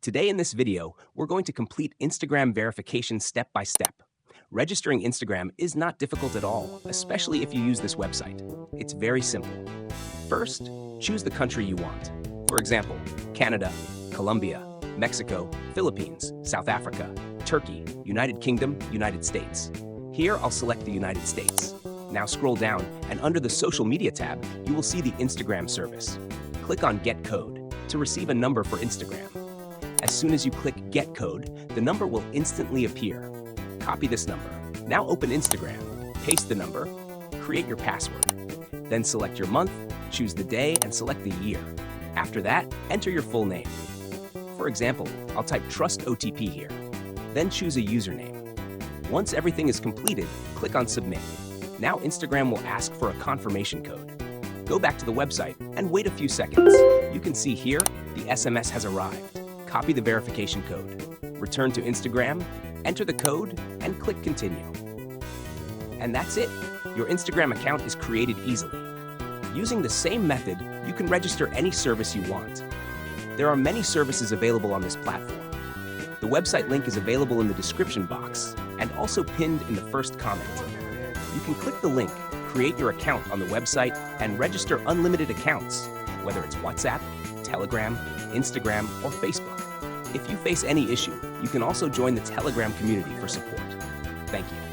Today in this video, we're going to complete Instagram verification step by step. Registering Instagram is not difficult at all, especially if you use this website. It's very simple. First, choose the country you want. For example, Canada, Colombia, Mexico, Philippines, South Africa, Turkey, United Kingdom, United States. Here, I'll select the United States. Now scroll down, and under the Social Media tab, you will see the Instagram service. Click on Get Code to receive a number for Instagram. As soon as you click Get Code, the number will instantly appear. Copy this number. Now open Instagram, paste the number, create your password. Then select your month, choose the day, and select the year. After that, enter your full name. For example, I'll type Trust OTP here. Then choose a username. Once everything is completed, click on Submit. Now Instagram will ask for a confirmation code. Go back to the website and wait a few seconds. You can see here, the SMS has arrived. Copy the verification code. Return to Instagram, enter the code, and click Continue. And that's it. Your Instagram account is created easily. Using the same method, you can register any service you want. There are many services available on this platform. The website link is available in the description box and also pinned in the first comment. You can click the link, create your account on the website, and register unlimited accounts, whether it's WhatsApp, Telegram, Instagram, or Facebook. If you face any issue, you can also join the Telegram community for support. Thank you.